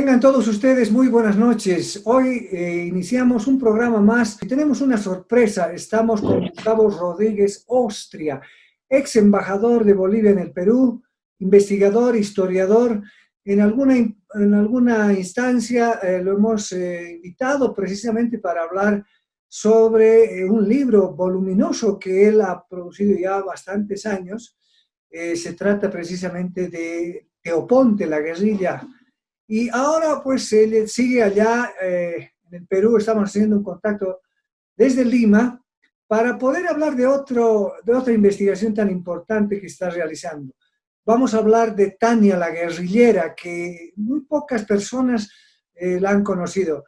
Tengan todos ustedes muy buenas noches. Hoy iniciamos un programa más y tenemos una sorpresa. Estamos con Gustavo Rodríguez Ostria, ex embajador de Bolivia en el Perú, investigador, historiador. En alguna instancia lo hemos invitado precisamente para hablar sobre un libro voluminoso que él ha producido ya bastantes años. Se trata precisamente de Teoponte, la guerrilla. Y ahora pues él sigue allá en el Perú. Estamos haciendo un contacto desde Lima para poder hablar de otra investigación tan importante que está realizando. Vamos a hablar de Tania la guerrillera, que muy pocas personas la han conocido.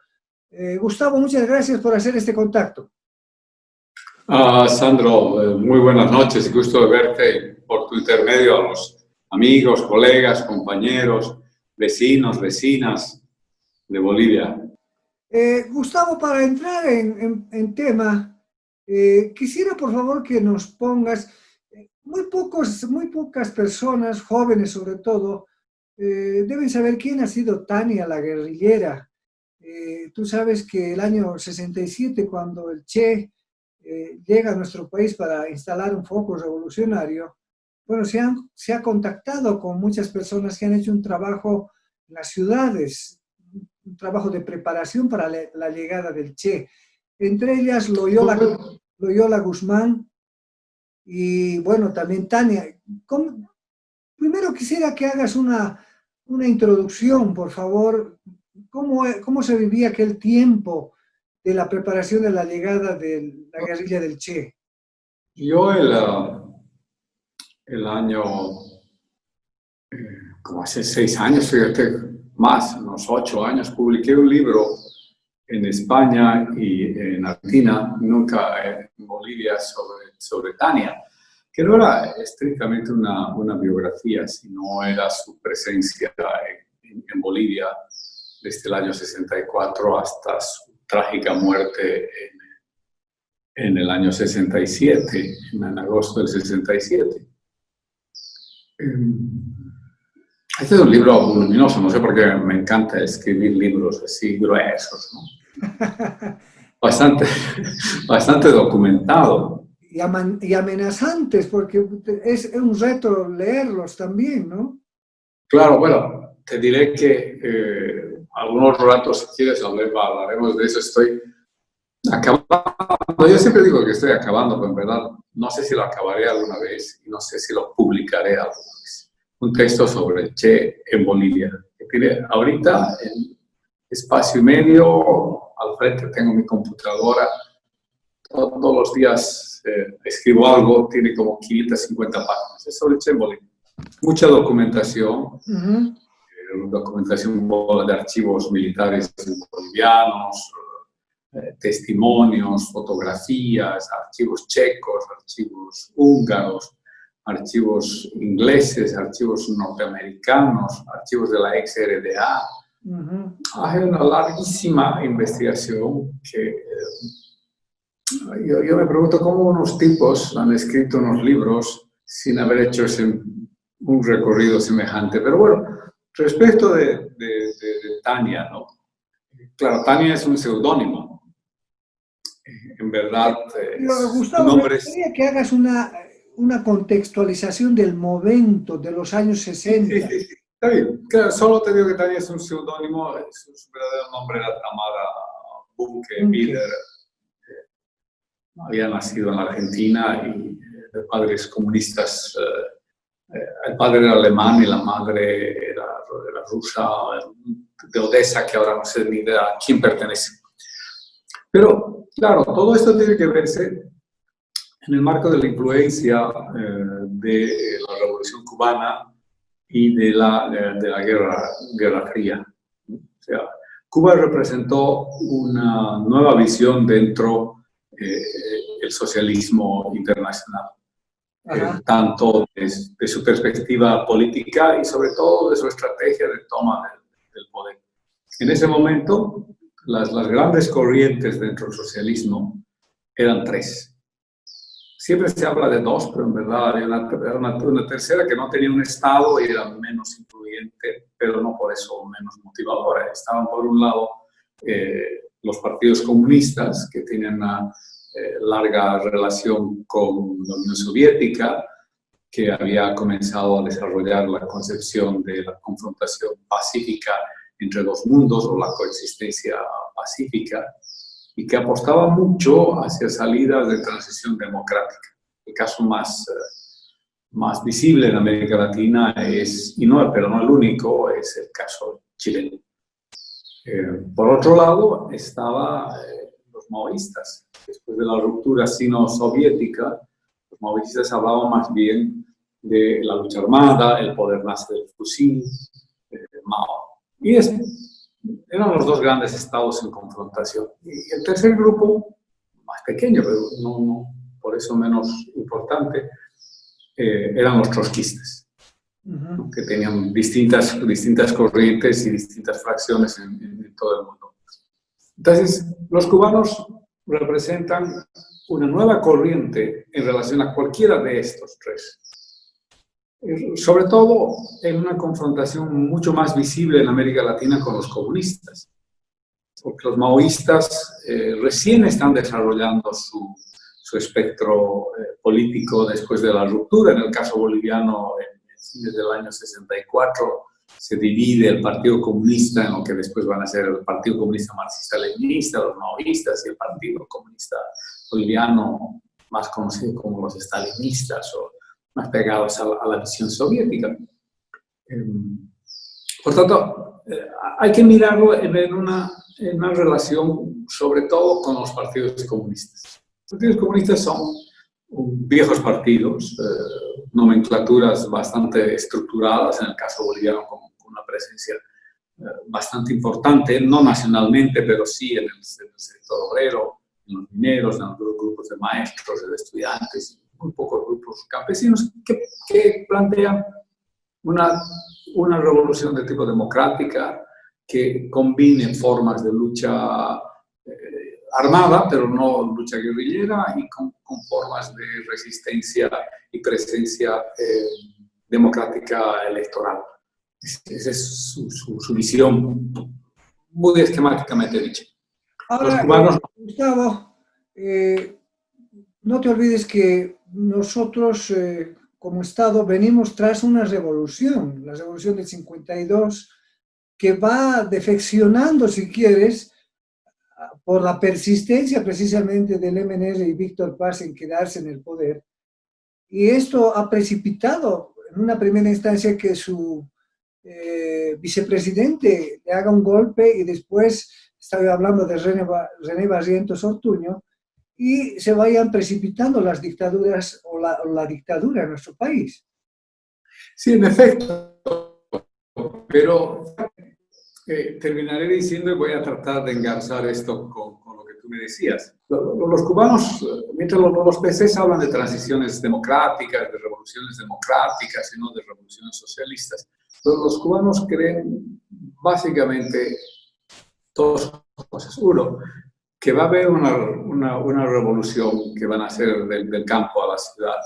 Gustavo, muchas gracias por hacer este contacto. Sandro, muy buenas noches, gusto de verte por tu intermedio a los amigos, colegas, compañeros, vecinos, vecinas de Bolivia. Gustavo, para entrar en tema, quisiera por favor que nos pongas, muy pocas personas, jóvenes sobre todo, deben saber quién ha sido Tania la guerrillera. Tú sabes que el año 67, cuando el Che llega a nuestro país para instalar un foco revolucionario, bueno, se ha contactado con muchas personas que han hecho un trabajo en las ciudades, un trabajo de preparación para la llegada del Che. Entre ellas Loyola Guzmán y, bueno, también Tania. Primero quisiera que hagas una introducción, por favor. ¿Cómo se vivía aquel tiempo de la preparación de la llegada de la guerrilla del Che? Yo el año, como hace 6 años, fíjate, más, unos 8 años, publiqué un libro en España y en Argentina, nunca en Bolivia, sobre Tania, que no era estrictamente una biografía, sino era su presencia en Bolivia desde el año 64 hasta su trágica muerte en el año 67, en agosto del 67. Este es un libro voluminoso, no sé por qué me encanta escribir libros así gruesos, ¿no? Bastante documentado. Y amenazantes, porque es un reto leerlos también, ¿no? Claro, bueno, te diré que algunos ratos, si quieres, hablaremos de eso. Estoy acabando, yo siempre digo que estoy acabando, pero en verdad no sé si lo acabaré alguna vez y no sé si lo publicaré alguna vez. Un texto sobre el Che en Bolivia. Que tiene ahorita en espacio y medio, al frente tengo mi computadora. Todos los días escribo algo, tiene como 550 páginas. Es sobre el Che en Bolivia. Mucha documentación, documentación de archivos militares bolivianos, testimonios, fotografías, archivos checos, archivos húngaros, archivos ingleses, archivos norteamericanos, archivos de la ex RDA. Hay una larguísima investigación que yo me pregunto cómo unos tipos han escrito unos libros sin haber hecho un recorrido semejante. Pero bueno, respecto de Tania, ¿no? Claro, Tania es un seudónimo. En verdad, Gustavo, me gustaría que hagas una contextualización del momento de los años 60. Sí. Está bien. Claro, solo te digo que Tania es un seudónimo, su verdadero nombre era Tamara Bunke Miller. Había nacido en la Argentina y de padres comunistas. El padre era alemán y la madre era rusa, de Odessa, que ahora no sé ni idea a quién pertenece. Pero, claro, todo esto tiene que verse en el marco de la influencia de la Revolución Cubana y de la Guerra Fría. O sea, Cuba representó una nueva visión dentro del socialismo internacional. Tanto de su perspectiva política y sobre todo de su estrategia de toma del poder. En ese momento, las grandes corrientes dentro del socialismo eran 3. siempre se habla de dos, pero en verdad había una tercera que no tenía un Estado y era menos influyente, pero no por eso menos motivadora. Estaban por un lado los partidos comunistas, que tienen una larga relación con la Unión Soviética, que había comenzado a desarrollar la concepción de la confrontación pacífica entre dos mundos o la coexistencia pacífica, y que apostaba mucho hacia salidas de transición democrática. El caso más visible en América Latina es, pero no el único, es el caso chileno. Por otro lado, estaban los maoístas. Después de la ruptura sino-soviética, los maoístas hablaban más bien de la lucha armada, el poder nace del fusil, Mao. Y eran los dos grandes estados en confrontación. Y el tercer grupo, más pequeño, pero no por eso menos importante, eran los trotskistas, ¿no? Que tenían distintas corrientes y distintas fracciones en todo el mundo. Entonces, los cubanos representan una nueva corriente en relación a cualquiera de estos tres. Sobre todo en una confrontación mucho más visible en América Latina con los comunistas, porque los maoístas recién están desarrollando su espectro político después de la ruptura. En el caso boliviano, en fines del año 64, se divide el Partido Comunista en lo que después van a ser el Partido Comunista Marxista-Leninista, los maoístas, y el Partido Comunista Boliviano, más conocido como los stalinistas, o más pegados a la visión soviética. Por tanto, hay que mirarlo en una relación sobre todo con los partidos comunistas. Los partidos comunistas son viejos partidos, nomenclaturas bastante estructuradas, en el caso boliviano con una presencia bastante importante, no nacionalmente, pero sí en el sector obrero, en los mineros, en los grupos de maestros, de estudiantes, muy pocos grupos campesinos que plantean una revolución de tipo democrática que combine formas de lucha armada, pero no lucha guerrillera, y con formas de resistencia y presencia democrática electoral. Esa es su visión muy esquemáticamente dicha. Ahora, los cubanos... Gustavo, no te olvides que nosotros como Estado venimos tras una revolución, la revolución del 52, que va defeccionando, si quieres, por la persistencia precisamente del MNR y Víctor Paz en quedarse en el poder. Y esto ha precipitado en una primera instancia que su vicepresidente le haga un golpe, y después, estaba hablando de René Barrientos Ortuño, y se vayan precipitando las dictaduras o la dictadura en nuestro país. Sí, en efecto, pero terminaré diciendo, y voy a tratar de engarzar esto con lo que tú me decías. Los cubanos, mientras los PCs hablan de transiciones democráticas, de revoluciones democráticas y no de revoluciones socialistas, los cubanos creen básicamente dos cosas. Uno, que va a haber una revolución que van a hacer del campo a la ciudad,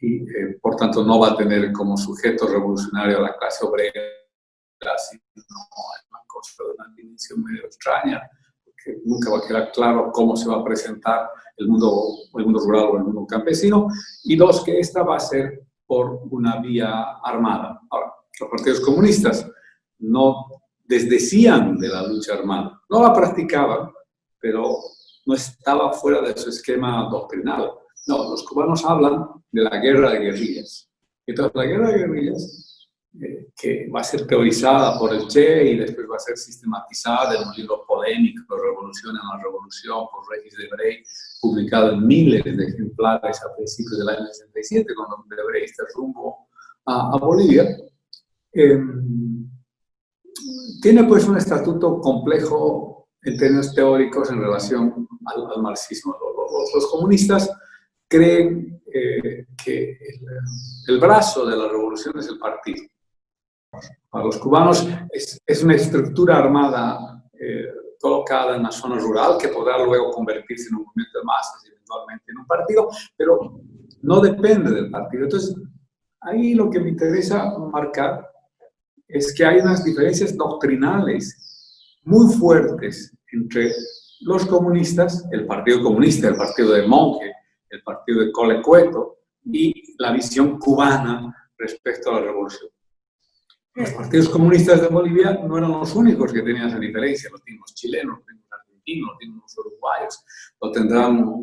y por tanto no va a tener como sujeto revolucionario a la clase obrera, sino una cosa de una dimensión medio extraña, porque nunca va a quedar claro cómo se va a presentar el mundo rural o el mundo campesino. Y dos, que esta va a ser por una vía armada. Ahora, los partidos comunistas no desdecían de la lucha armada, no la practicaban, pero no estaba fuera de su esquema doctrinal. No, los cubanos hablan de la guerra de guerrillas. Entonces, la guerra de guerrillas, que va a ser teorizada por el Che y después va a ser sistematizada en un libro polémico, Revolución en la Revolución, por Regis Debray, publicado en miles de ejemplares a principios del año 67, cuando Debray está rumbo a Bolivia. Tiene pues un estatuto complejo en términos teóricos en relación al marxismo. Los comunistas creen que el brazo de la revolución es el partido. Para los cubanos es una estructura armada colocada en la zona rural que podrá luego convertirse en un movimiento de masas eventualmente en un partido, pero no depende del partido. Entonces, ahí lo que me interesa marcar es que hay unas diferencias doctrinales muy fuertes entre los comunistas, el Partido Comunista, el partido de Monge, el partido de Colecueto y la visión cubana respecto a la revolución. Los partidos comunistas de Bolivia no eran los únicos que tenían esa diferencia, los tienen los chilenos, los tienen los argentinos, los tienen los uruguayos, lo tendrán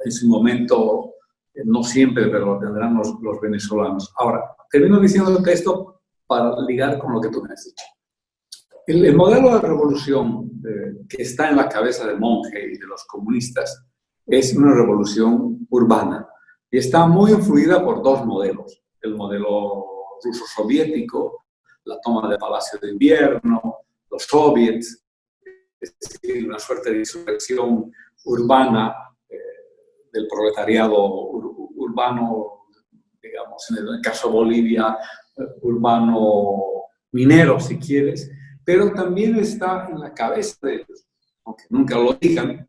en su momento, no siempre, pero lo tendrán los venezolanos. Ahora, termino diciéndote esto para ligar con lo que tú me has dicho. El modelo de revolución que está en la cabeza de Monge y de los comunistas es una revolución urbana y está muy influida por dos modelos. El modelo ruso-soviético, la toma del Palacio de Invierno, los soviets, es decir, una suerte de insurrección urbana del proletariado urbano, digamos, en el caso de Bolivia, urbano minero, si quieres, pero también está en la cabeza de ellos, aunque nunca lo digan,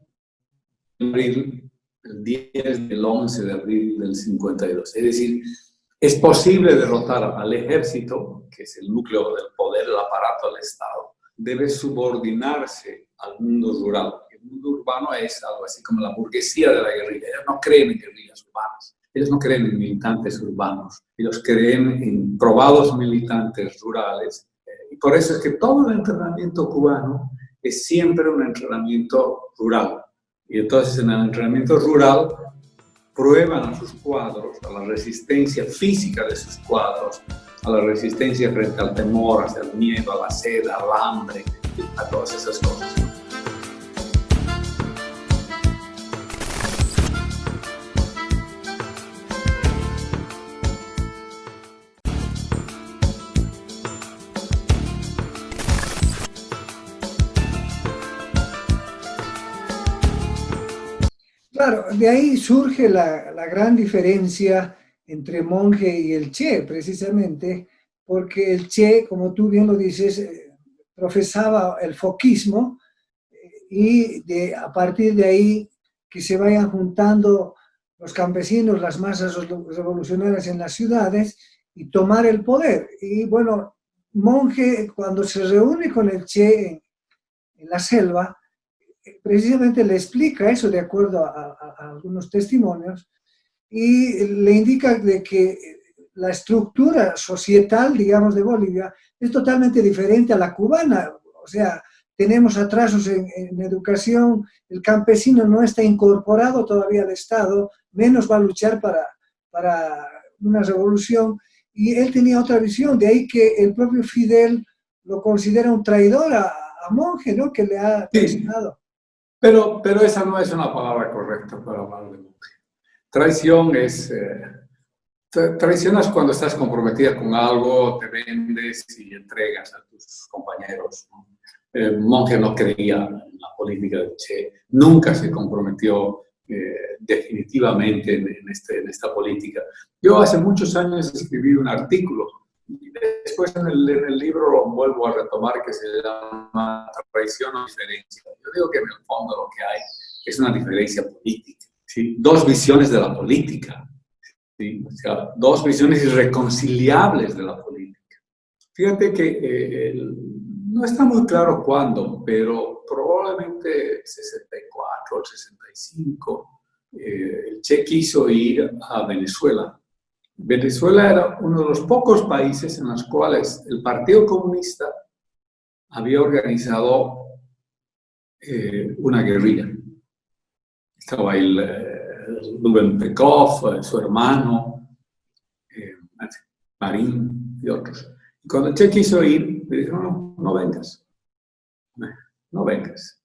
el 10 del 11 de abril del 52. Es decir, es posible derrotar al ejército, que es el núcleo del poder, el aparato del Estado. Debe subordinarse al mundo rural. El mundo urbano es algo así como la burguesía de la guerrilla. Ellos no creen en guerrillas urbanas. Ellos no creen en militantes urbanos. Ellos creen en probados militantes rurales. Y por eso es que todo el entrenamiento cubano es siempre un entrenamiento rural. Y entonces en el entrenamiento rural prueban a sus cuadros, a la resistencia física de sus cuadros, a la resistencia frente al temor, hacia el miedo, a la sed, al hambre, a todas esas cosas. Claro, de ahí surge la gran diferencia entre Monge y el Che, precisamente, porque el Che, como tú bien lo dices, profesaba el foquismo y a partir de ahí que se vayan juntando los campesinos, las masas revolucionarias en las ciudades y tomar el poder. Y bueno, Monge, cuando se reúne con el Che en la selva, precisamente le explica eso de acuerdo a algunos testimonios y le indica de que la estructura societal, digamos, de Bolivia es totalmente diferente a la cubana. O sea, tenemos atrasos en educación, el campesino no está incorporado todavía al Estado, menos va a luchar para una revolución. Y él tenía otra visión, de ahí que el propio Fidel lo considera un traidor a Monge, ¿no? Que le ha traicionado. Pero esa no es una palabra correcta para hablar de Monge. Traición es... traicionas cuando estás comprometida con algo, te vendes y entregas a tus compañeros, ¿no? Monge no creía en la política de Che, nunca se comprometió definitivamente en esta política. Yo hace muchos años escribí un artículo, y después en el libro lo vuelvo a retomar, que se llama Traición o Diferencia. Yo digo que en el fondo lo que hay es una diferencia política, ¿sí? Dos visiones de la política, ¿sí? O sea, dos visiones irreconciliables de la política. Fíjate que no está muy claro cuándo, pero probablemente 64 o 65, el Che quiso ir a Venezuela. Venezuela era uno de los pocos países en los cuales el Partido Comunista había organizado una guerrilla. Estaba ahí Rubén Pekov, su hermano, Marín y otros. Y cuando el Che quiso ir, le dijeron, no vengas, no vengas.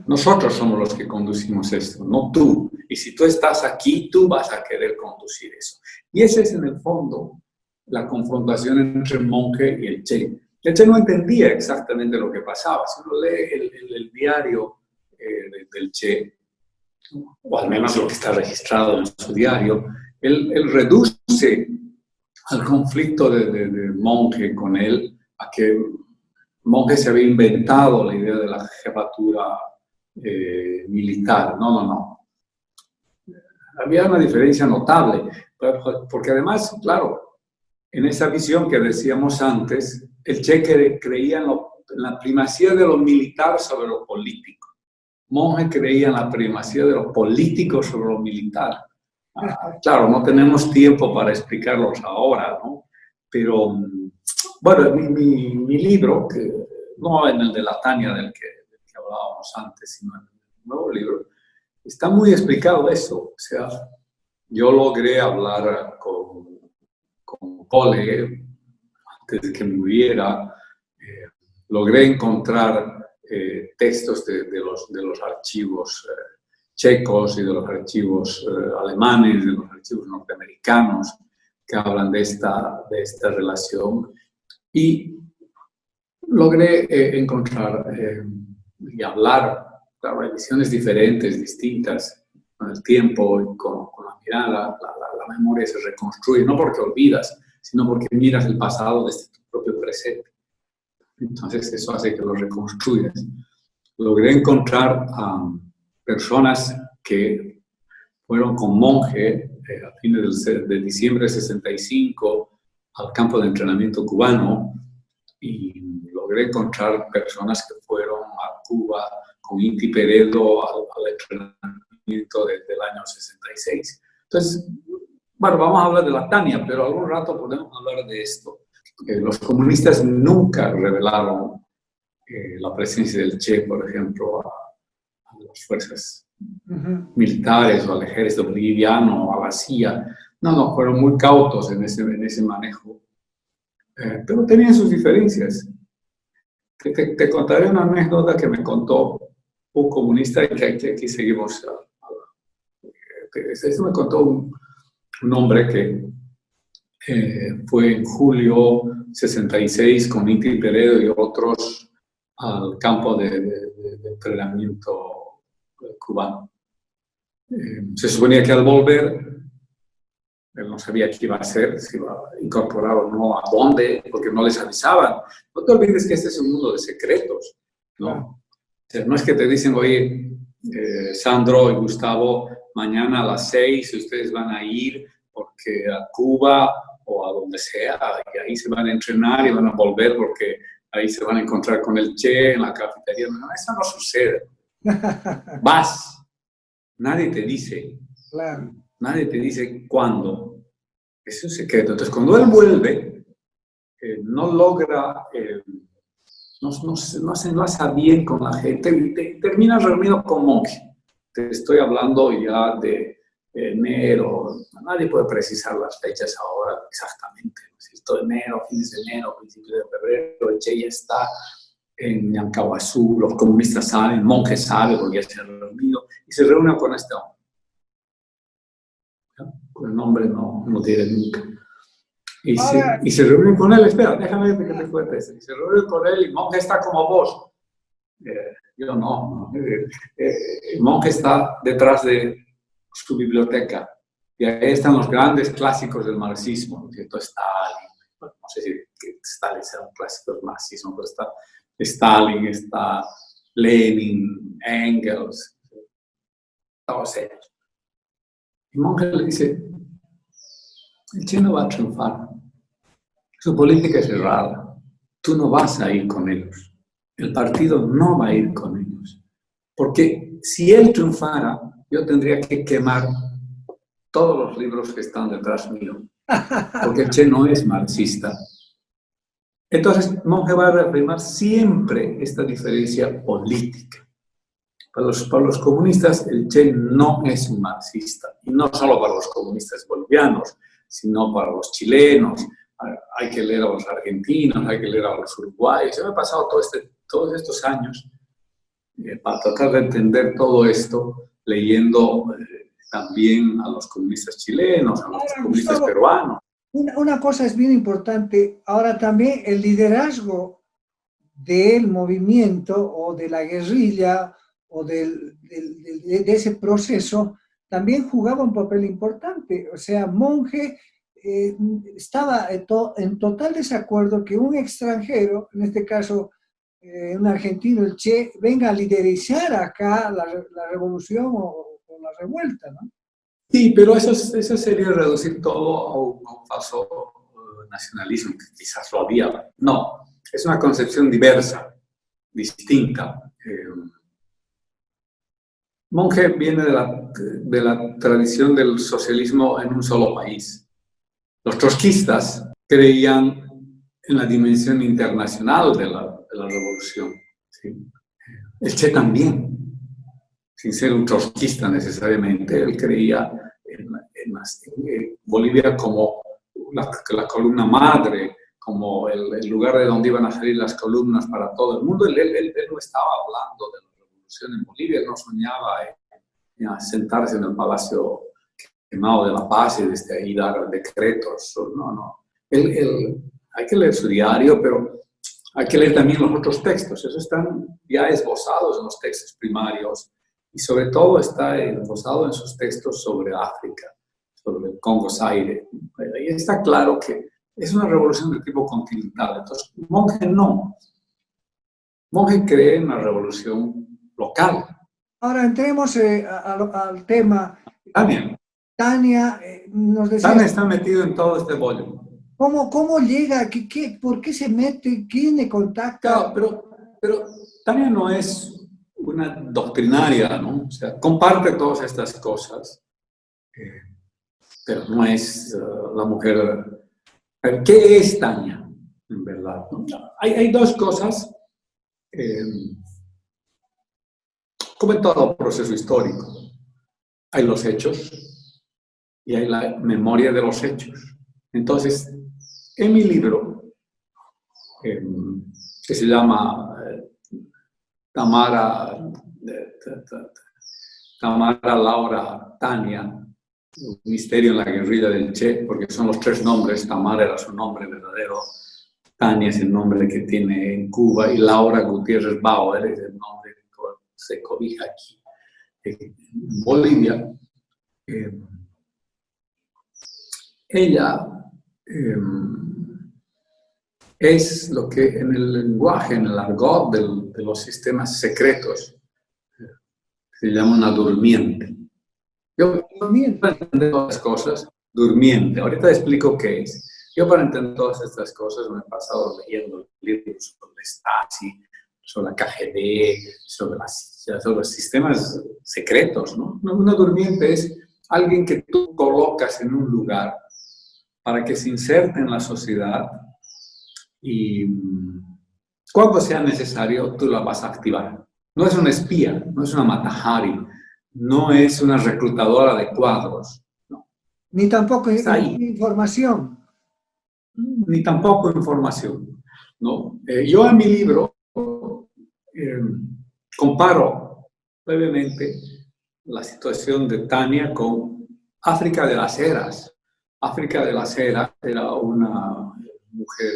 Nosotros somos los que conducimos esto, no tú. Y si tú estás aquí, tú vas a querer conducir eso. Y esa es, en el fondo, la confrontación entre Monge y el Che. El Che no entendía exactamente lo que pasaba. Si uno lee el diario del Che, o al menos lo que está registrado en su diario, él reduce al conflicto de Monge con él a que Monge se había inventado la idea de la jefatura militar. No. había una diferencia notable, porque además, claro, en esa visión que decíamos antes, el Che creía en la primacía de lo militar sobre lo político. Monge creía en la primacía de lo político sobre lo militar. Claro, no tenemos tiempo para explicarlos ahora, ¿no? Pero, bueno, mi libro, que no en el de la Tania del que hablábamos antes, sino en el nuevo libro, está muy explicado eso. O sea, yo logré hablar con Pole antes de que muriera. Logré encontrar textos de los archivos checos y de los archivos alemanes, de los archivos norteamericanos que hablan de esta relación. Y logré encontrar y hablar, claro, hay visiones diferentes, distintas, con el tiempo y con la mirada. La memoria se reconstruye, no porque olvidas, sino porque miras el pasado desde tu propio presente. Entonces eso hace que lo reconstruyas. Logré encontrar personas que fueron con Monge a fines de diciembre de 65 al campo de entrenamiento cubano, y logré encontrar personas que fueron a Cuba con Inti Peredo al entrenamiento desde el año 66. Entonces, bueno, vamos a hablar de la Tania, pero algún rato podemos hablar de esto. Los comunistas nunca revelaron la presencia del Che, por ejemplo, a las fuerzas militares o al ejército boliviano o a la CIA. No, fueron muy cautos en ese manejo. Pero tenían sus diferencias. Te contaré una anécdota que me contó un comunista y que aquí seguimos. Esto me contó un hombre que fue en julio 66 con Inti Peredo y otros al campo de entrenamiento cubano. Se suponía que al volver, él no sabía qué iba a hacer, si iba a incorporar o no, a dónde, porque no les avisaban. No te olvides que este es un mundo de secretos, ¿no? O sea, no es que te dicen, oye, Sandro y Gustavo, mañana a las 6 ustedes van a ir porque a Cuba o a donde sea, y ahí se van a entrenar y van a volver porque ahí se van a encontrar con el Che en la cafetería. No, eso no sucede. Vas. Nadie te dice. Claro. Nadie te dice cuándo. Es un secreto. Entonces, cuando él vuelve, no logra, no se enlaza bien con la gente y termina reunido con Monge. Te estoy hablando ya de enero. Nadie puede precisar las fechas ahora exactamente. ¿No? Enero, fines de enero, principios de febrero, el Che ya está en Ñancahuazú, los comunistas saben, Monge sabe porque ya se ha reunido y se reúne con este hombre. El nombre no diré nunca. Y se reúne con él, espera, déjame que te cuente eso. Y se reúne con él y Monge está como vos. Yo no. Monge está detrás de su biblioteca. Y ahí están los grandes clásicos del marxismo, ¿no es cierto? Stalin, bueno, no sé si Stalin sea un clásico del marxismo, pero está Stalin, está Lenin, Engels, todos ellos. Y Monge le dice, el Che no va a triunfar. Su política es errada. Tú no vas a ir con ellos. El partido no va a ir con ellos. Porque si él triunfara, yo tendría que quemar todos los libros que están detrás mío. Porque el Che no es marxista. Entonces, Monge va a reafirmar siempre esta diferencia política. Para los comunistas, el Che no es un marxista. Y no solo para los comunistas bolivianos, sino para los chilenos. Hay que leer a los argentinos, hay que leer a los uruguayos. Yo me he pasado todos estos años para tratar de entender todo esto, leyendo también a los comunistas chilenos, a los comunistas peruanos. Una cosa es bien importante. Ahora también el liderazgo del movimiento o de la guerrilla o de ese proceso también jugaba un papel importante. O sea, Monge estaba en total desacuerdo que un extranjero, en este caso un argentino, el Che, venga a liderizar acá la revolución o la revuelta, ¿no? Sí, pero eso sería reducir todo a un falso nacionalismo, que quizás lo había. No, es una concepción diversa, distinta. Monge viene de la tradición del socialismo en un solo país. Los trotskistas creían en la dimensión internacional de la revolución. ¿Sí? El Che también, sin ser un trotskista necesariamente, él creía en Bolivia como la columna madre, como el lugar de donde iban a salir las columnas para todo el mundo. Él no estaba hablando de la revolución en Bolivia, él no soñaba en sentarse en el Palacio Quemado de la Paz y desde ahí dar decretos. No. Hay que leer su diario, pero hay que leer también los otros textos. Esos están ya esbozados en los textos primarios y sobre todo está esbozado en sus textos sobre África, sobre el Congo Zaire. Ahí está claro que es una revolución de tipo continental. Entonces, Monge no. Monge cree en una revolución local. Ahora entremos al tema. Tania. Tania nos decía... Tania está metido en todo este bollo. ¿Cómo llega? ¿Por qué se mete? ¿Quién le contacta? Claro, pero Tania no es una doctrinaria, ¿no? O sea, comparte todas estas cosas, pero no es la mujer. ¿Qué es Tania, en verdad? ¿No? Hay dos cosas, como en todo proceso histórico. Hay los hechos y hay la memoria de los hechos. Entonces, en mi libro, que se llama Tamara, Laura, Tania, un misterio en la guerrilla del Che, porque son los tres nombres. Tamara era su nombre verdadero, Tania es el nombre que tiene en Cuba y Laura Gutiérrez Bauer es el nombre que se cobija aquí en Bolivia. Ella es lo que en el lenguaje, en el argot de los sistemas secretos, se llama una durmiente. Yo para entender todas las cosas, durmiente. Ahorita explico qué es. Yo para entender todas estas cosas me he pasado leyendo libros sobre Stasi, sobre la KGB, sobre los sistemas secretos, ¿no? Una durmiente es alguien que tú colocas en un lugar para que se inserte en la sociedad y cuando sea necesario tú la vas a activar. No es una espía, no es una Mata-Hari, no es una reclutadora de cuadros. No. Ni tampoco información. Ni tampoco información. ¿No? Yo en mi libro comparo brevemente la situación de Tania con África de las Heras. África de las Heras era una mujer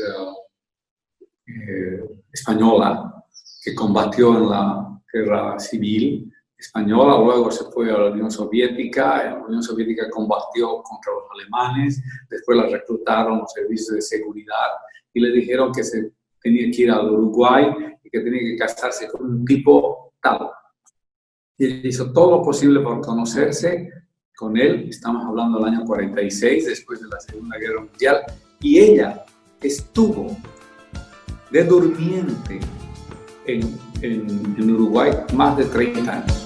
española que combatió en la guerra civil española, luego se fue a la Unión Soviética, en la Unión Soviética combatió contra los alemanes, después la reclutaron los servicios de seguridad y le dijeron que se tenía que ir al Uruguay y que tenía que casarse con un tipo tal. Y él hizo todo lo posible por conocerse con él, estamos hablando del año 46, después de la Segunda Guerra Mundial, y ella estuvo de durmiente en Uruguay más de 30 años.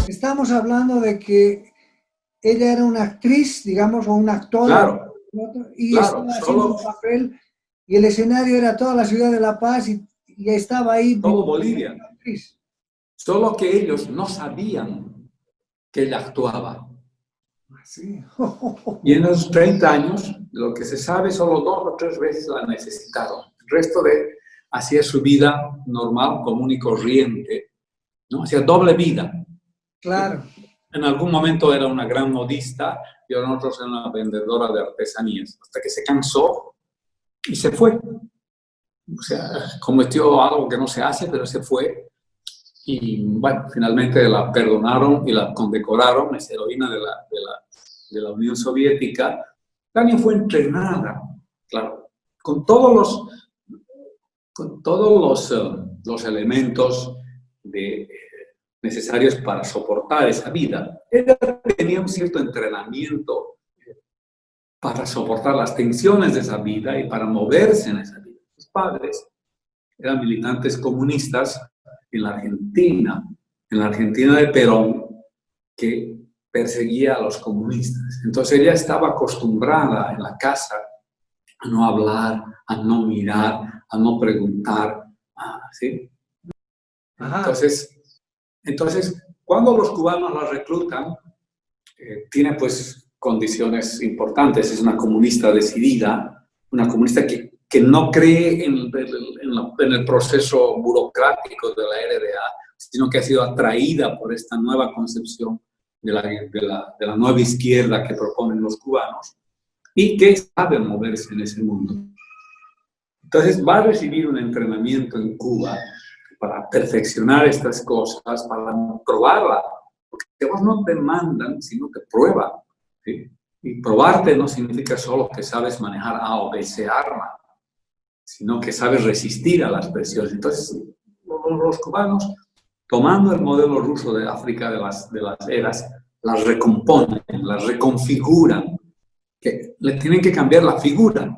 Estamos hablando de que ella era una actriz, digamos, o un actor, claro, y estaba haciendo un papel, y el escenario era toda la ciudad de La Paz, y estaba ahí. Todo Bolivia. Solo que ellos no sabían que ella actuaba. Sí. Y en los 30 años, lo que se sabe, solo 2 o 3 veces la necesitaron. El resto hacía su vida normal, común y corriente, ¿no? Hacía doble vida. Claro. En algún momento era una gran modista y en otros era una vendedora de artesanías, hasta que se cansó y se fue. O sea, cometió algo que no se hace, pero se fue. Y bueno, finalmente la perdonaron y la condecoraron, es heroína de la Unión Soviética. Tania fue entrenada, claro, con todos los elementos necesarios para soportar esa vida. Ella tenía un cierto entrenamiento para soportar las tensiones de esa vida y para moverse en esa vida. Sus padres eran militantes comunistas en la Argentina de Perón, que perseguía a los comunistas. Entonces ella estaba acostumbrada en la casa a no hablar, a no mirar, a no preguntar, ¿sí? Entonces, cuando los cubanos la reclutan, tiene pues condiciones importantes. Es una comunista decidida, una comunista que no cree en el proceso burocrático de la RDA, sino que ha sido atraída por esta nueva concepción de la nueva izquierda que proponen los cubanos y que sabe moverse en ese mundo. Entonces va a recibir un entrenamiento en Cuba para perfeccionar estas cosas, para probarla, porque vos no te mandan, sino te prueban, ¿sí? Y probarte no significa solo que sabes manejar A o B, C arma, sino que sabes resistir a las presiones. Entonces, los cubanos, tomando el modelo ruso de África de las eras, las recomponen, las reconfiguran, que le tienen que cambiar la figura.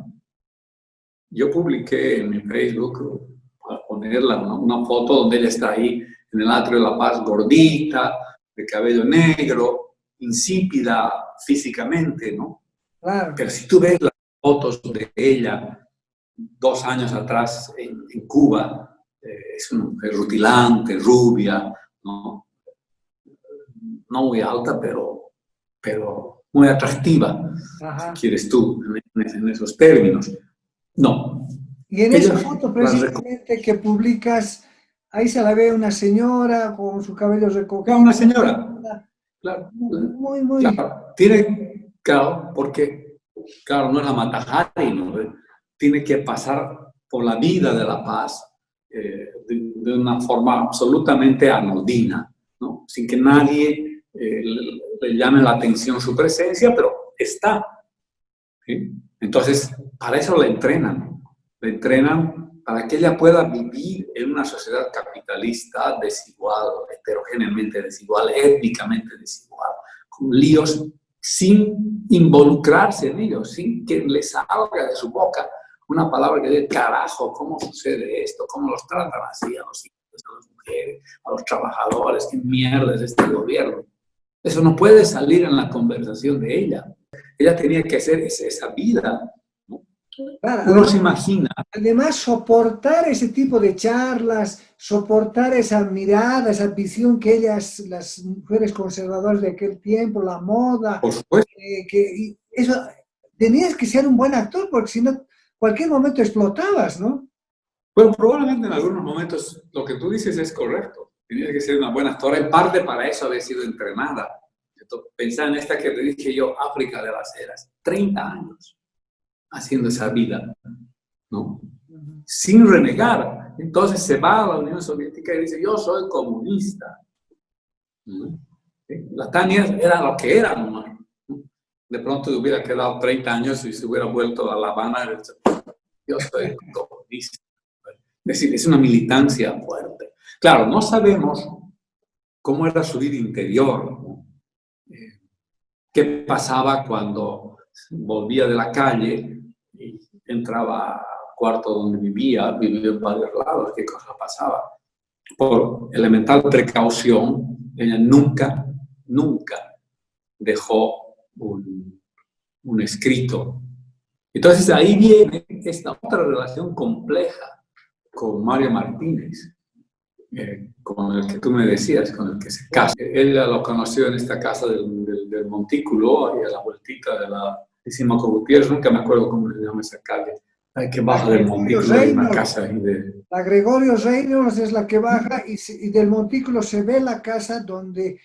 Yo publiqué en mi Facebook, para ponerla, una foto donde ella está ahí en el Atrio de la Paz, gordita, de cabello negro, insípida físicamente, ¿no? Claro. Pero si tú ves las fotos de ella 2 años atrás en Cuba, es una mujer rutilante, rubia, ¿no? No muy alta, pero muy atractiva, Ajá. si quieres tú, en esos términos. No. Y en esa foto precisamente que publicas, ahí se la ve una señora con su cabello recogido. Una señora, claro. Muy. Claro, porque, claro, no es la Mata Hari, ¿no? Tiene que pasar por la vida de La Paz de una forma absolutamente anodina, ¿no? Sin que nadie le llame la atención su presencia, pero está, ¿sí? Entonces, para eso la entrenan para que ella pueda vivir en una sociedad capitalista desigual, heterogéneamente desigual, étnicamente desigual, con líos sin involucrarse en ellos, sin que le salga de su boca una palabra que diga, carajo, ¿cómo sucede esto? ¿Cómo los tratan así a los hijos, a las mujeres, a los trabajadores? ¿Qué mierda es este gobierno? Eso no puede salir en la conversación de ella. Ella tenía que hacer esa vida, ¿no? Claro, uno se imagina. Además, soportar ese tipo de charlas, soportar esa mirada, esa visión que ellas, las mujeres conservadoras de aquel tiempo, la moda, por supuesto. Eso, tenías que ser un buen actor, porque si no, cualquier momento explotabas, ¿no? Bueno, probablemente en algunos momentos lo que tú dices es correcto. Tenías que ser una buena actora, en parte para eso había sido entrenada. Pensá en esta que te dije yo, África de las Eras, 30 años haciendo esa vida, ¿no? Sin renegar. Entonces se va a la Unión Soviética y dice, yo soy comunista. La Tania era lo que era, ¿no? De pronto hubiera quedado 30 años y se hubiera vuelto a La Habana y dice, yo soy comunista. Es decir, es una militancia fuerte. Claro, no sabemos cómo era su vida interior, ¿no? Qué pasaba cuando volvía de la calle y entraba al cuarto donde vivía en varios lados, qué cosa pasaba. Por elemental precaución, ella nunca dejó un escrito. Entonces ahí viene esta otra relación compleja con Mario Martínez, con el que tú me decías, con el que se casa. Ella lo conoció en esta casa del Montículo, ahí a la vueltita de la Simoco Gutiérrez, nunca me acuerdo cómo se llama esa calle. Hay que baja del Montículo, hay una casa ahí de... La Gregorio Reynolds es la que baja y del Montículo se ve la casa donde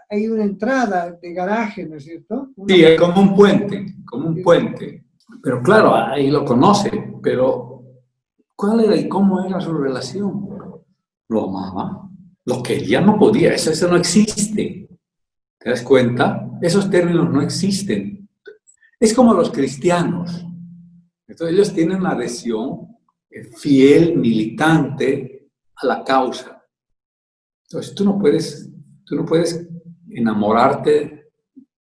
hay una entrada de garaje, ¿no es cierto? Sí, es como un puente. Pero claro, ahí lo conoce, pero ¿cuál era y cómo era su relación? Lo amaba. lo que ella no podía, eso no existe. ¿Te das cuenta? Esos términos no existen. Es como los cristianos. Entonces ellos tienen una adhesión fiel, militante a la causa. Entonces tú no puedes enamorarte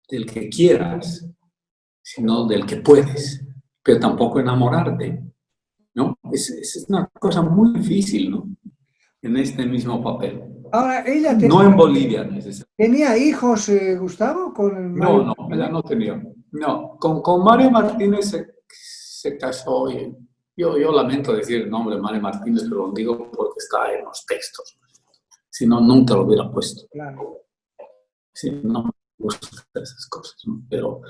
del que quieras, sino del que puedes, pero tampoco enamorarte, ¿no? Es una cosa muy difícil, ¿no? En este mismo papel. Ahora, ella No en Bolivia, necesariamente. ¿tenía hijos, Gustavo, con Mario? No, ella no tenía. No, con Mario Martínez se casó y yo lamento decir el nombre de Mario Martínez, pero lo digo porque está en los textos. Si no, nunca lo hubiera puesto. Claro. Si no me gustan esas cosas, ¿no? Pero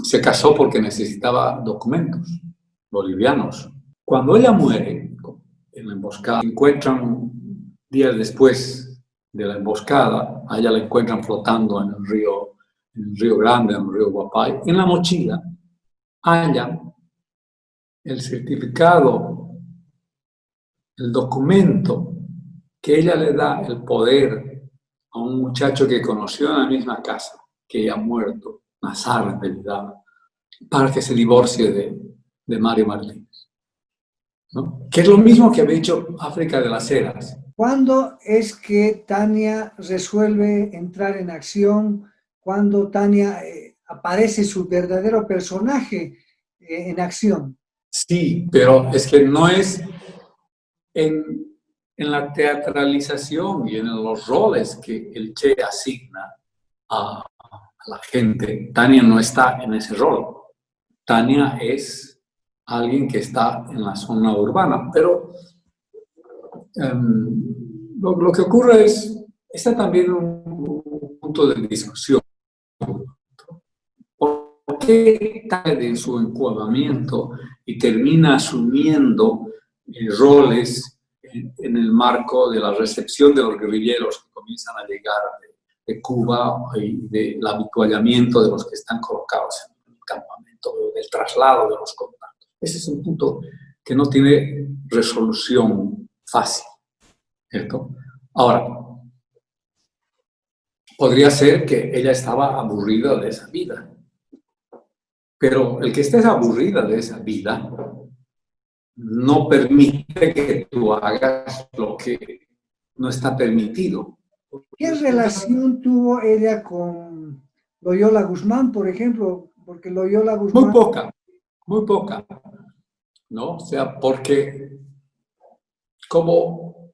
se casó porque necesitaba documentos bolivianos. Cuando ella muere en la emboscada, encuentran días después de la emboscada, a ella la encuentran flotando en el río Grande, en el río Guapay. En la mochila hallan el certificado, el documento que ella le da el poder a un muchacho que conoció en la misma casa, que ya ha muerto, Nazar en realidad, para que se divorcie de Mario Martínez, ¿no? Que es lo mismo que había hecho África de las Heras. ¿Cuándo es que Tania resuelve entrar en acción? ¿Cuándo Tania aparece su verdadero personaje en acción? Sí, pero es que no es en la teatralización y en los roles que el Che asigna a la gente. Tania no está en ese rol. Tania es alguien que está en la zona urbana, pero lo que ocurre está también un punto de discusión. ¿Por qué cae en su encuadramiento y termina asumiendo roles en el marco de la recepción de los guerrilleros que comienzan a llegar de Cuba y del habituallamiento de los que están colocados en el campamento, del traslado de los contactos? Ese es un punto que no tiene resolución fácil, ¿cierto? Ahora, podría ser que ella estaba aburrida de esa vida. Pero el que estés aburrida de esa vida no permite que tú hagas lo que no está permitido. ¿Qué relación tuvo ella con Loyola Guzmán, por ejemplo? Porque Loyola Guzmán... Muy poca, ¿no? O sea, porque como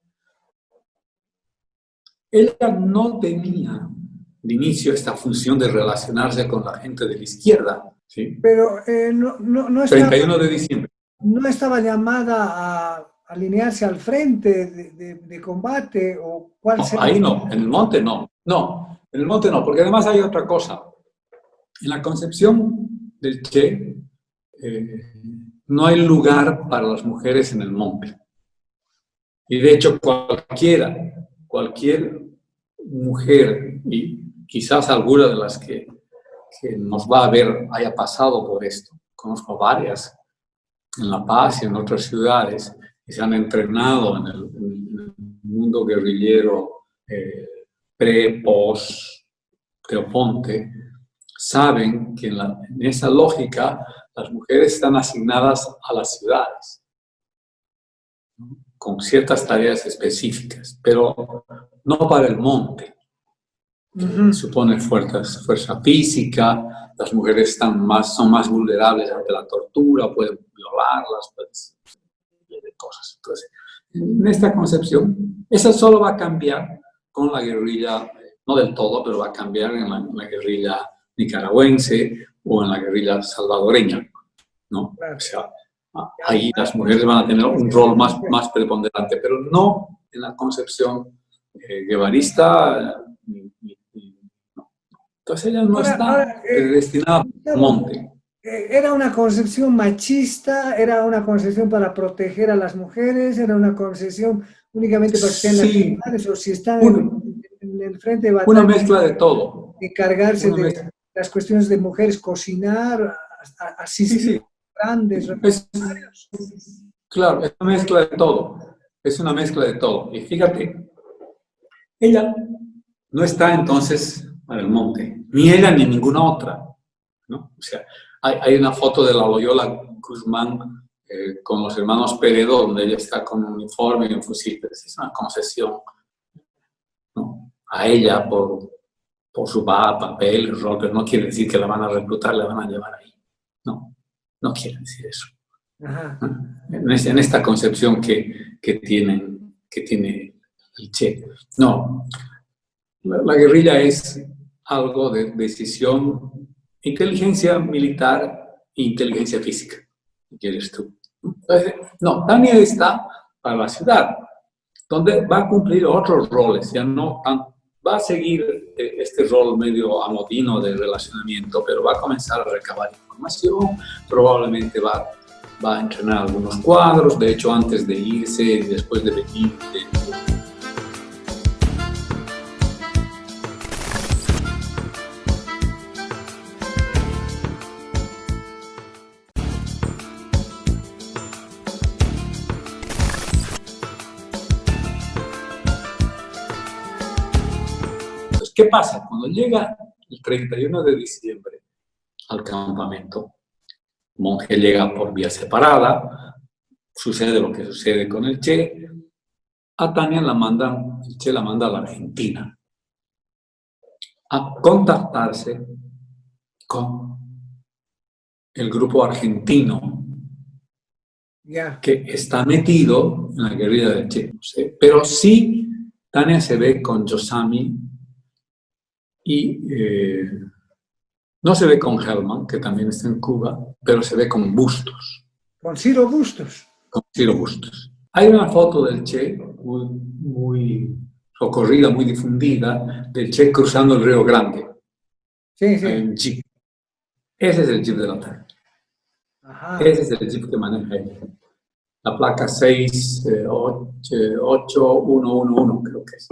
ella no tenía de inicio esta función de relacionarse con la gente de la izquierda, ¿sí? Pero no estaba, 31 de diciembre. ¿no estaba llamada a alinearse al frente de combate? ¿O cuál No, sería? ahí no, en el monte no. No, en el monte no, porque además hay otra cosa. En la concepción del Che, no hay lugar para las mujeres en el monte. Y de hecho, cualquier mujer, y quizás alguna de las que nos va a ver haya pasado por esto. Conozco varias en La Paz y en otras ciudades que se han entrenado en el mundo guerrillero pre-post Teoponte, saben que en esa lógica las mujeres están asignadas a las ciudades, ¿no? Con ciertas tareas específicas, pero no para el monte. Supone fuerza física, las mujeres son más vulnerables ante la tortura, pueden violarlas, cosas. Entonces, en esta concepción, eso solo va a cambiar con la guerrilla, no del todo, pero va a cambiar en la guerrilla nicaragüense o en la guerrilla salvadoreña, ¿no? O sea, ahí las mujeres van a tener un rol más preponderante, pero no en la concepción guevarista. No. Entonces ella no está destinada al monte. ¿Era una concepción machista? ¿Era una concepción para proteger a las mujeres? ¿Era una concepción únicamente para que estén las ciudades? ¿O si están en el frente de batalla? Una mezcla de todo. Encargarse de las cuestiones de mujeres, cocinar, asistir grandes. Claro, es una mezcla de todo. Es una mezcla de todo. Y fíjate Ella no está entonces para el monte, ni ella ni ninguna otra, ¿no? O sea, hay una foto de la Loyola Guzmán con los hermanos Peredo, donde ella está con un uniforme y un fusil, pero es una concesión, ¿no? A ella por su papel, el rol, pero no quiere decir que la van a reclutar, la van a llevar ahí. No, no quiere decir eso. Ajá. En esta concepción que tiene el Che. No, la guerrilla es algo de decisión, inteligencia militar e inteligencia física, si quieres tú. Entonces, no, Tania está para la ciudad, donde va a cumplir otros roles, ya no tan, va a seguir este rol medio anodino de relacionamiento, pero va a comenzar a recabar información, probablemente va a entrenar algunos cuadros, de hecho antes de irse y después de venir ¿qué pasa? Cuando llega el 31 de diciembre al campamento, el monje llega por vía separada, sucede lo que sucede con el Che, a Tania el Che la manda a la Argentina a contactarse con el grupo argentino que está metido en la guerrilla del Che. Pero sí, Tania se ve con Josami y no se ve con Hellman, que también está en Cuba, pero se ve con Bustos. Con Ciro Bustos. Con Ciro Bustos. Hay una foto del Che muy socorrida, muy difundida, del Che cruzando el Río Grande. Sí, sí. En jeep. Ese es el jeep de la tarde. Ajá. Ese es el jeep que maneja él. La placa 68111, creo que es.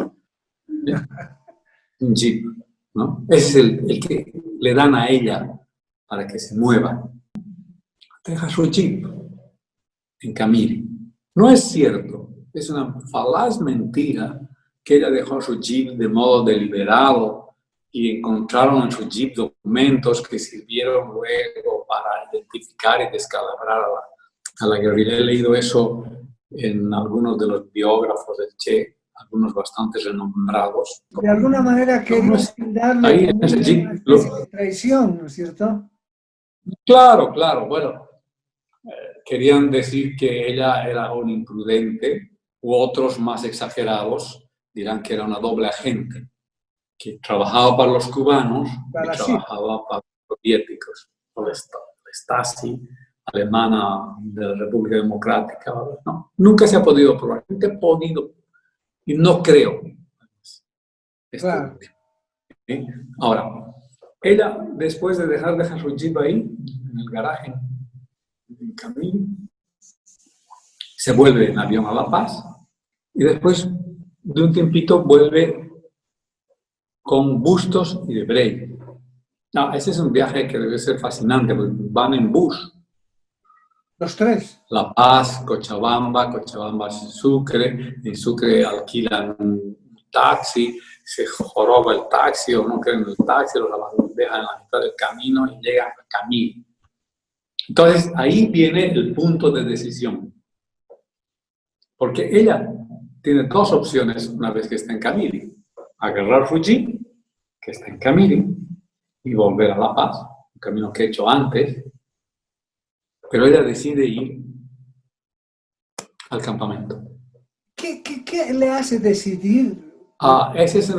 Un jeep, ¿no? Ese es el que le dan a ella para que se mueva. Deja su jeep en Camiri. No es cierto, es una falaz mentira que ella dejó su jeep de modo deliberado y encontraron en su jeep documentos que sirvieron luego para identificar y descalabrar a la guerrilla. He leído eso en algunos de los biógrafos del Che, algunos bastante renombrados. De alguna manera quería darle una especie de traición, ¿no es cierto? Claro, bueno. Querían decir que ella era un imprudente, u otros más exagerados dirán que era una doble agente, que trabajaba para los cubanos y trabajaba para los soviéticos, por la Stasi alemana de la República Democrática. No, nunca se ha podido probar, nunca he podido, y no creo. Claro. ¿Sí? Ahora, ella, después de dejar su jeep ahí, en el garaje, en camino, se vuelve en avión a La Paz y después de un tiempito vuelve con Bustos y de Brey. No, ese es un viaje que debe ser fascinante, porque van en bus. Los tres. La Paz, Cochabamba, Sucre, en Sucre alquilan un taxi, se joroba el taxi o no creen el taxi, los dejan en la mitad del camino y llegan a Camiri. Entonces, ahí viene el punto de decisión. Porque ella tiene dos opciones una vez que está en Camiri. Agarrar Fuji, que está en Camiri, y volver a La Paz, un camino que he hecho antes. Pero ella decide ir al campamento. ¿Qué le hace decidir? Esa es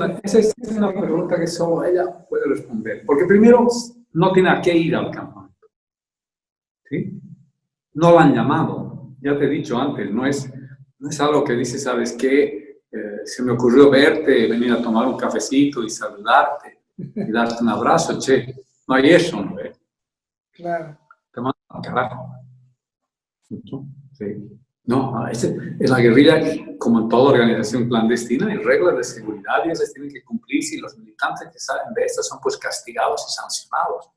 una pregunta que solo ella puede responder. Porque primero, no tiene a qué ir al campamento. ¿Sí? No la han llamado, ya te he dicho antes, no es algo que dice, ¿sabes qué? Se me ocurrió verte, venir a tomar un cafecito y saludarte y darte un abrazo, Che. No hay eso, ¿no? Claro. Te mandan al carajo. Sí. No, es la guerrilla, como en toda organización clandestina, hay reglas de seguridad y esas tienen que cumplirse y los militantes que salen de estas son pues castigados y sancionados.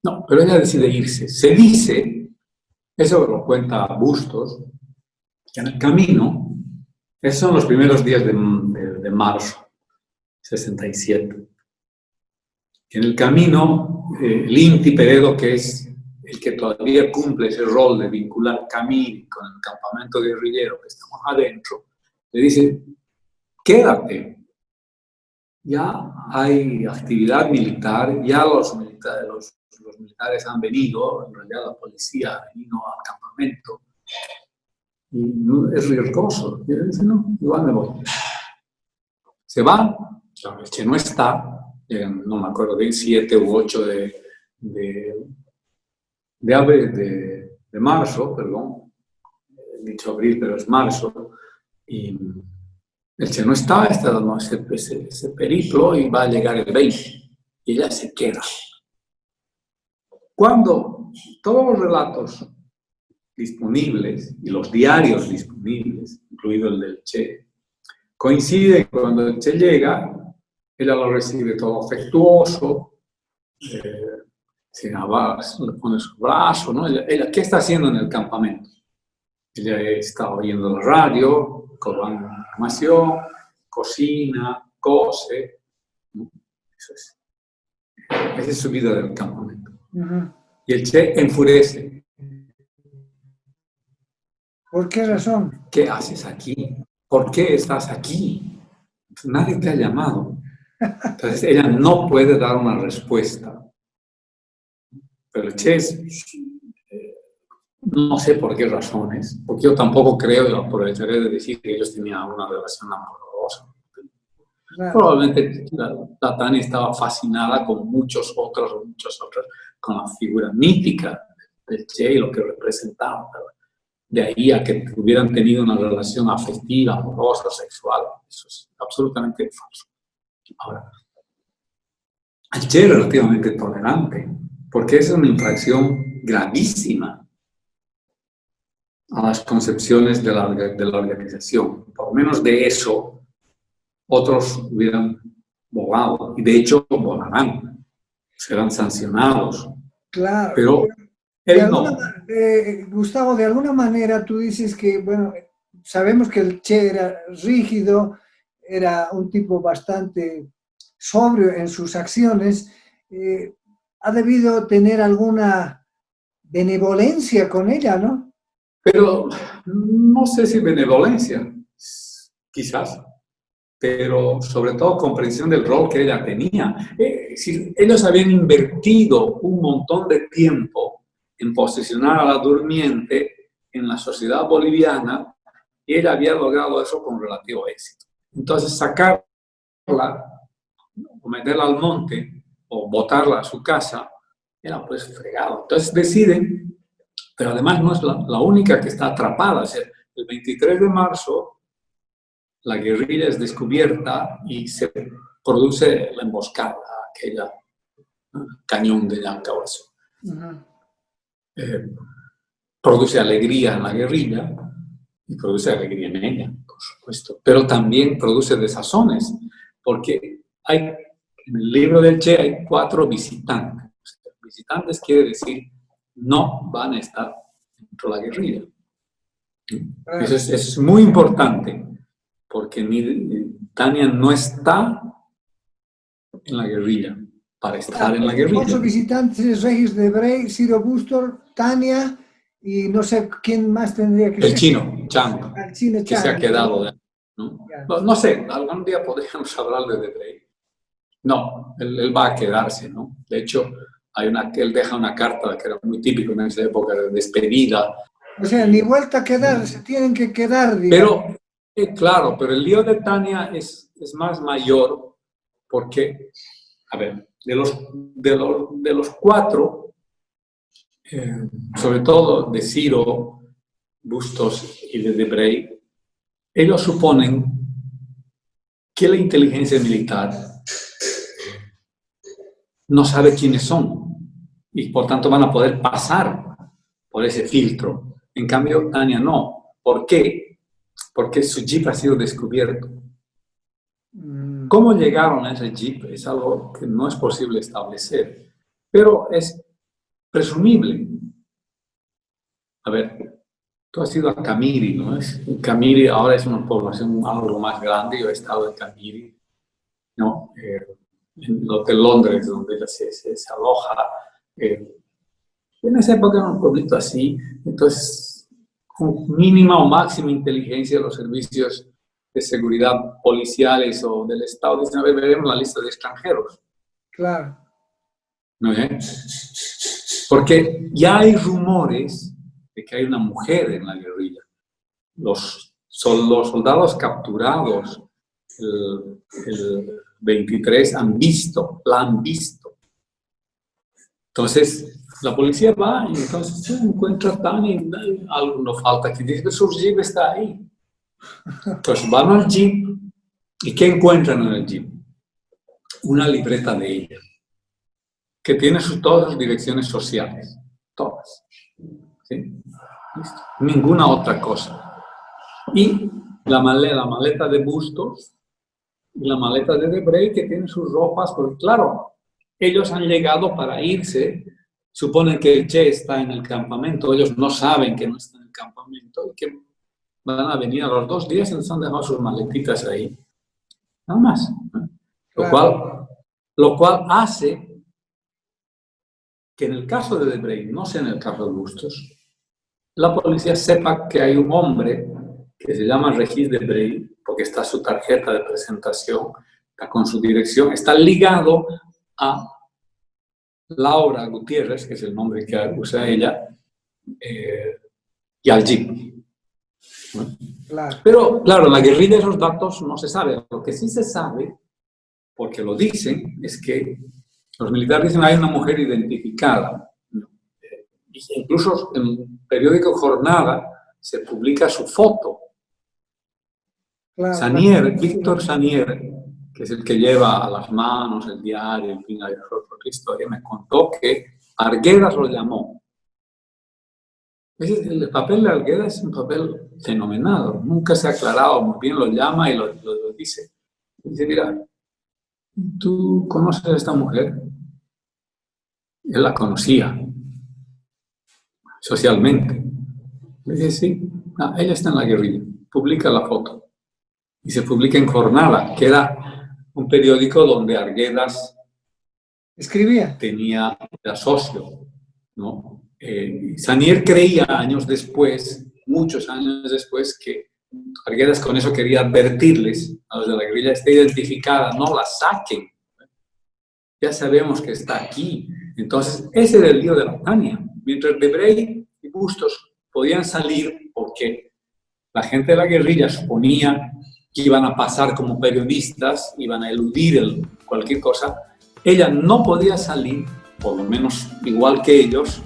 No, pero ella decide irse. Se dice, eso lo cuenta Bustos, que en el camino, esos son los primeros días de de marzo 67. En el camino, el Inti Peredo, que es el que todavía cumple ese rol de vincular Camiri con el campamento guerrillero que estamos adentro, le dice, quédate. Ya hay actividad militar, ya los militares han venido, en realidad la policía vino al campamento, y es riesgoso. Y él dice, no, igual me voy. Se va, claro, el Che no está, no me acuerdo, de 7 u 8 de marzo, perdón, he dicho abril, pero es marzo, y el Che no está dando ese periplo y va a llegar el 20, y ella se queda. Cuando todos los relatos disponibles y los diarios disponibles, incluido el del Che, coinciden cuando el Che llega, ella lo recibe todo afectuoso, le pone su brazo, ¿no? Ella, ¿qué está haciendo en el campamento? Ella está oyendo la radio, cobrando información, cocina, cose, ¿no? Esa es su vida del campamento. Uh-huh. Y el Che enfurece. ¿Por qué razón? ¿Qué haces aquí? ¿Por qué estás aquí? Nadie te ha llamado. Entonces ella no puede dar una respuesta. Pero el Che no sé por qué razones, porque yo tampoco creo, y aprovecharé de decir que ellos tenían una relación amorosa. Claro. Probablemente la Tania estaba fascinada con muchos otros, con la figura mítica del Che y lo que representaba. De ahí a que hubieran tenido una relación afectiva, amorosa, sexual, eso es absolutamente falso. Ahora, el Che es relativamente tolerante, porque es una infracción gravísima a las concepciones de la organización. Por menos de eso, otros hubieran volado, y de hecho volarán, serán sancionados. Claro. Pero él no. Gustavo, de alguna manera tú dices que, bueno, sabemos que el Che era rígido, era un tipo bastante sobrio en sus acciones, ha debido tener alguna benevolencia con ella, ¿no? Pero no sé si benevolencia, quizás, pero sobre todo comprensión del rol que ella tenía. Ellos habían invertido un montón de tiempo en posicionar a la durmiente en la sociedad boliviana y ella había logrado eso con relativo éxito. Entonces sacarla o meterla al monte o botarla a su casa era pues fregado. Entonces deciden. Pero además no es la única que está atrapada. O sea, el 23 de marzo la guerrilla es descubierta y se produce la emboscada, aquella cañón de Llancahuaso. Uh-huh. Produce alegría en la guerrilla y produce alegría en ella, por supuesto. Pero también produce desazones, porque en el libro del Che hay 4 visitantes. Visitantes quiere decir no van a estar dentro de la guerrilla. Eso es muy importante, porque Tania no está en la guerrilla para estar en la guerrilla. 8 visitantes, Regis de Brey, Ciro Bustor, Tania y no sé quién más tendría que ser. El chino, Chang, que se ha quedado. No sé, algún día podríamos hablar de Brey. No, él va a quedarse, ¿no? De hecho, él deja una carta que era muy típico en esa época de despedida. O sea, ni vuelta a quedar, se tienen que quedar, digamos. Pero, claro, pero el lío de Tania es más mayor porque, a ver, de los 4, sobre todo de Ciro, Bustos y de Brey, ellos suponen que la inteligencia militar no sabe quiénes son y por tanto van a poder pasar por ese filtro. En cambio, Tania no. ¿Por qué? Porque su jeep ha sido descubierto. ¿Cómo llegaron a ese jeep? Es algo que no es posible establecer, pero es presumible. A ver, Tú has ido a Camiri, ¿no? Camiri ahora es una población algo más grande. Yo he estado en Camiri, ¿no? En el Hotel Londres, donde ella se aloja. En esa época era un pueblito así. Entonces, con mínima o máxima inteligencia, los servicios de seguridad policiales o del Estado dicen: a ver, veremos la lista de extranjeros. Claro. ¿No Porque ya hay rumores de que hay una mujer en la guerrilla. Los soldados capturados el 23 la han visto. Entonces, la policía va y entonces se encuentra y algo no falta, que dice que su jeep está ahí. Entonces van al jeep y ¿qué encuentran en el jeep? Una libreta de ella, que tiene todas sus direcciones sociales, todas. ¿Sí? ¿Listo? Ninguna otra cosa. Y la maleta de Bustos y la maleta de Debray, que tiene sus ropas, porque claro, ellos han llegado para irse, suponen que el Che está en el campamento, ellos no saben que no está en el campamento y que van a venir a los 2 días y les han dejado sus maletitas ahí. Nada más. Claro. Lo cual hace que en el caso de Debray, no sea en el caso de Bustos, la policía sepa que hay un hombre que se llama Regis Debray, porque está su tarjeta de presentación, está con su dirección, está ligado a Laura Gutiérrez, que es el nombre que usa ella, y al jeep. Claro. Pero, claro, en la guerrilla esos datos no se saben. Lo que sí se sabe, porque lo dicen, es que los militares dicen: hay una mujer identificada. Incluso en el periódico Jornada se publica su foto. Claro, Sanier, Víctor Sanier, que es el que lleva a las manos el diario, en fin, hay otra historia, me contó que Arguedas lo llamó. El papel de Arguedas es un papel fenomenal, nunca se ha aclarado muy bien, lo llama y lo dice. Dice: mira, ¿tú conoces a esta mujer? Él la conocía socialmente. Le dice: sí, ella está en la guerrilla, publica la foto. Y se publica en Jornada, que era un periódico donde Arguedas escribía. Era socio, ¿no? Sanier creía años después, muchos años después, que Arguedas con eso quería advertirles a los de la guerrilla: está identificada, no la saquen. Ya sabemos que está aquí. Entonces, ese era el lío de la Tania. Mientras Debray y Bustos podían salir porque la gente de la guerrilla suponía que iban a pasar como periodistas, iban a eludir cualquier cosa, ella no podía salir, por lo menos igual que ellos,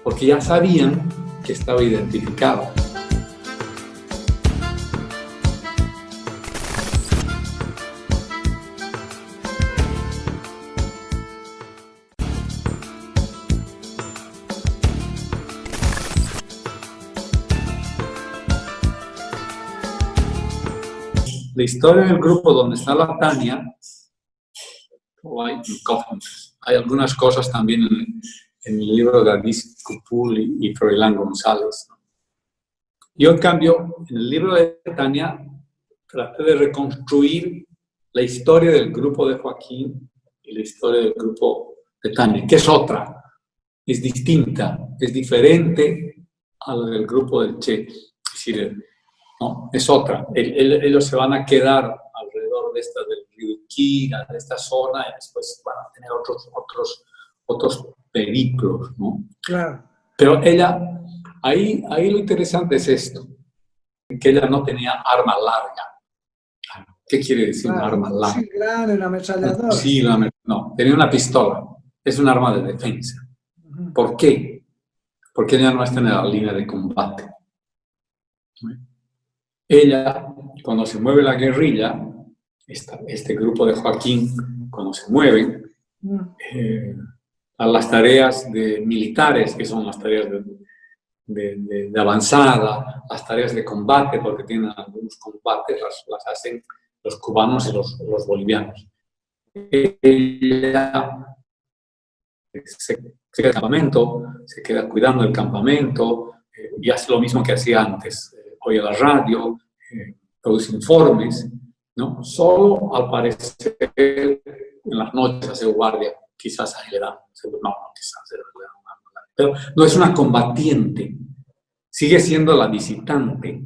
porque ya sabían que estaba identificada. La historia del grupo donde está la Tania, hay algunas cosas también en el libro de Adis Cupul y Froilán González. Yo, en cambio, en el libro de Tania, traté de reconstruir la historia del grupo de Joaquín y la historia del grupo de Tania, que es otra, es distinta, es diferente a la del grupo del Che. Es decir, ¿no? Es otra. Ellos se van a quedar alrededor de esta del río Iquira, de esta zona, y después van a tener otros periplos, ¿no? Claro. Pero ella, ahí lo interesante es esto, que ella no tenía arma larga. ¿Qué quiere decir una arma larga? Sí, grande, una ametralladora. Sí, no, tenía una pistola. Es un arma de defensa. ¿Por qué? Porque ella no está en la línea de combate. Ella, cuando se mueve la guerrilla, este grupo de Joaquín, cuando se mueven a las tareas militares, que son las tareas de avanzada, las tareas de combate, porque tienen algunos combates, las hacen los cubanos y los bolivianos. Ella se queda en el campamento, se queda cuidando el campamento, y hace lo mismo que hacía antes. Oye la radio, produce informes, ¿no? Solo al parecer en las noches hace guardia, quizás ahí le da, no, quizás le da pero no es una combatiente, sigue siendo la visitante,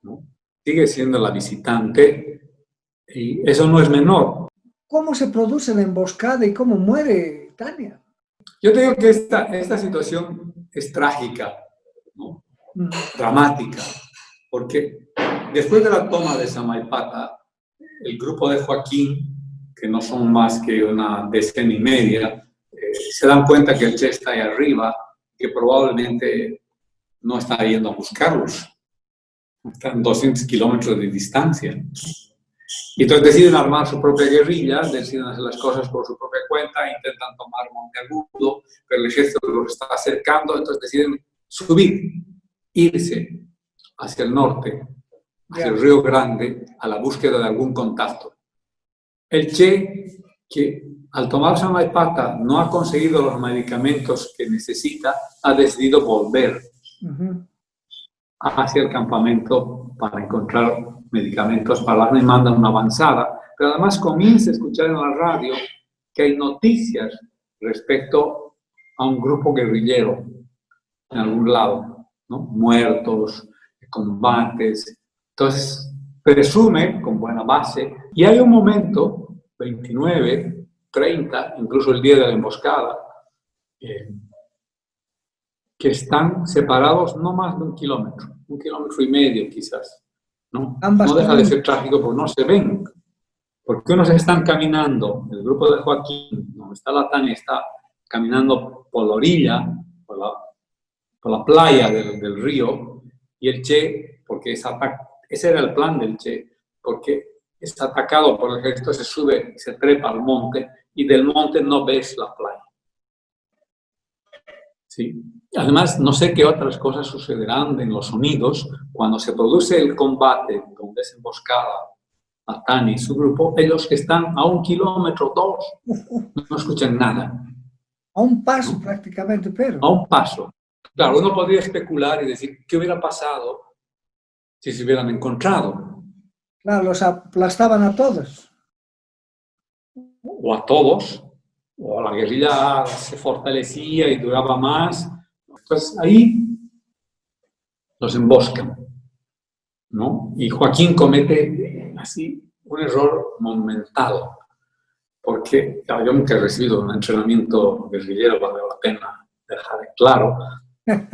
¿no? Sigue siendo la visitante y eso no es menor. ¿Cómo se produce la emboscada y cómo muere Tania? Yo te digo que esta situación es trágica, ¿no? Dramática, porque después de la toma de Samaipata, el grupo de Joaquín, que no son más que una decena y media, se dan cuenta que el Che está ahí arriba, que probablemente no está yendo a buscarlos. Están 200 kilómetros de distancia. Y entonces deciden armar su propia guerrilla, deciden hacer las cosas por su propia cuenta, intentan tomar Monteagudo, pero el ejército los está acercando, entonces deciden subir, irse hacia el norte, hacia el Río Grande, a la búsqueda de algún contacto. El Che, que al tomar Samaipata no ha conseguido los medicamentos que necesita, ha decidido volver hacia el campamento para encontrar medicamentos para la demanda, una avanzada, pero además comienza a escuchar en la radio que hay noticias respecto a un grupo guerrillero en algún lado, ¿no? Muertos, combates. Entonces, presume con buena base, y hay un momento, 29, 30, incluso el día de la emboscada, que están separados no más de 1 kilómetro, 1,5 kilómetros quizás, ¿no? No deja de ser trágico porque no se ven, porque unos están caminando, el grupo de Joaquín, donde está la Tania, está caminando por la orilla, por la playa del río, y el Che, porque ese era el plan del Che, porque está atacado por el ejército, se sube, se trepa al monte, y del monte no ves la playa. ¿Sí? Además, no sé qué otras cosas sucederán en los sonidos cuando se produce el combate, donde es emboscada a Tani y su grupo, ellos que están a 1 kilómetro, 2, no escuchan nada. A un paso, ¿no? Prácticamente, pero. A un paso. Claro, uno podría especular y decir, ¿qué hubiera pasado si se hubieran encontrado? Claro, los aplastaban a todos. O a todos, o la guerrilla se fortalecía y duraba más. Entonces ahí los emboscan, ¿no? Y Joaquín comete así un error monumental, porque claro, yo nunca he recibido un entrenamiento guerrillero, vale la pena dejar claro,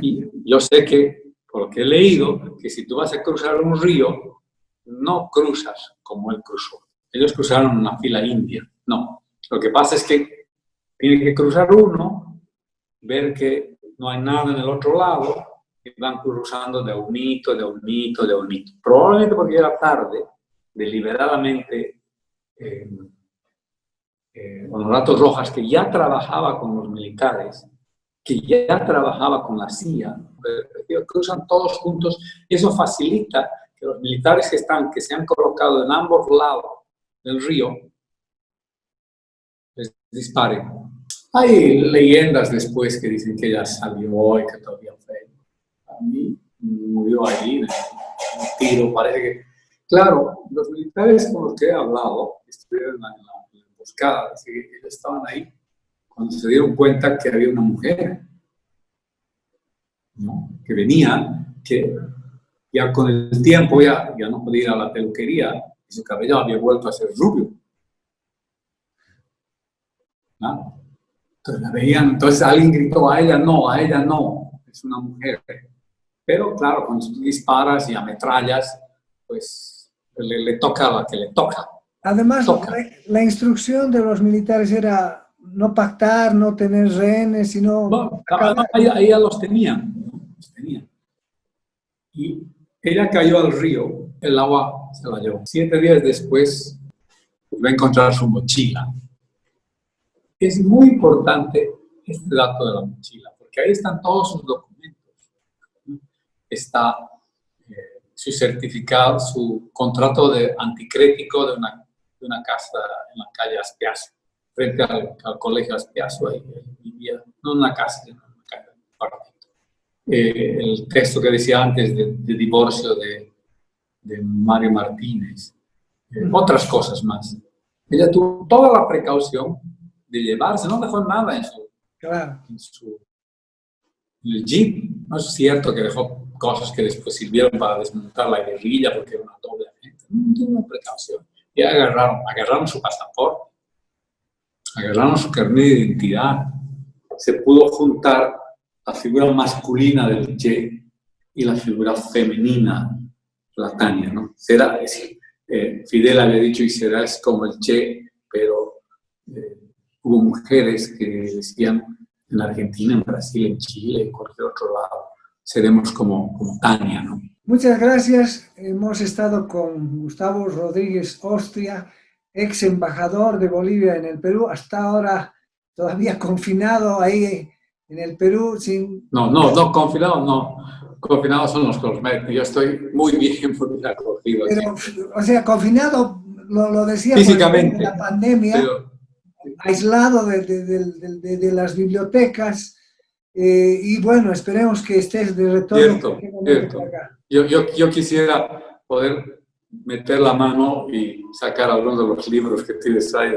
y yo sé que, por lo que he leído, que si tú vas a cruzar un río, no cruzas como él cruzó. Ellos cruzaron una fila india, no. Lo que pasa es que tiene que cruzar uno, ver que no hay nada en el otro lado, y van cruzando de un hito, de un hito, de un hito. Probablemente porque era tarde, deliberadamente, Honorato Rojas, que ya trabajaba con los militares, que ya trabajaba con la CIA, cruzan todos juntos, y eso facilita que los militares que se han colocado en ambos lados del río, les disparen. Hay leyendas después que dicen que ella salió y que todavía fue. A mí murió ahí, en un tiro, parece que... Claro, los militares con los que he hablado, estuvieron en la emboscada, así que ellos estaban ahí cuando se dieron cuenta que había una mujer, ¿no? Que venía, que ya con el tiempo ya no podía ir a la peluquería y su cabello había vuelto a ser rubio. ¿No? Entonces la veían, entonces alguien gritó, a ella no, es una mujer. Pero claro, cuando tú disparas y ametrallas, pues le toca a la que le toca. Además, la instrucción de los militares era no pactar, no tener rehenes, sino... No, ahí ya los tenían, ¿no? Los tenían. Y ella cayó al río, el agua se la llevó. 7 días después, va a encontrar su mochila. Es muy importante este dato de la mochila, porque ahí están todos sus documentos. Está su certificado, su contrato de anticrético de una casa en la calle Aspiazo, frente al colegio Aspiazo, ahí vivía, no en una casa, sino en una calle, un apartamento. el texto que decía antes de divorcio de Mario Martínez, otras cosas más. Ella tuvo toda la precaución de llevarse, no dejó nada en el jeep. No es cierto que dejó cosas que después sirvieron para desmontar la guerrilla porque era una doble agente. No tuvo una precaución. Y agarraron su pasaporte, agarraron su carnet de identidad. Se pudo juntar la figura masculina del Che y la figura femenina, la Tania, ¿no? Será, es decir, Fidel había dicho, y será es como el Che, pero hubo mujeres que decían en Argentina, en Brasil, en Chile, en cualquier otro lado, seremos como Tania, ¿no? Muchas gracias. Hemos estado con Gustavo Rodríguez Ostria, ex embajador de Bolivia en el Perú, hasta ahora todavía confinado ahí en el Perú. No, confinado no. Confinados son los cosméticos. Yo estoy muy bien acogido. Pero, o sea, confinado, lo decía físicamente, por la pandemia, pero aislado de las bibliotecas. Y bueno, esperemos que estés de retorno. Cierto. Yo quisiera poder meter la mano y sacar algunos de los libros que tienes ahí.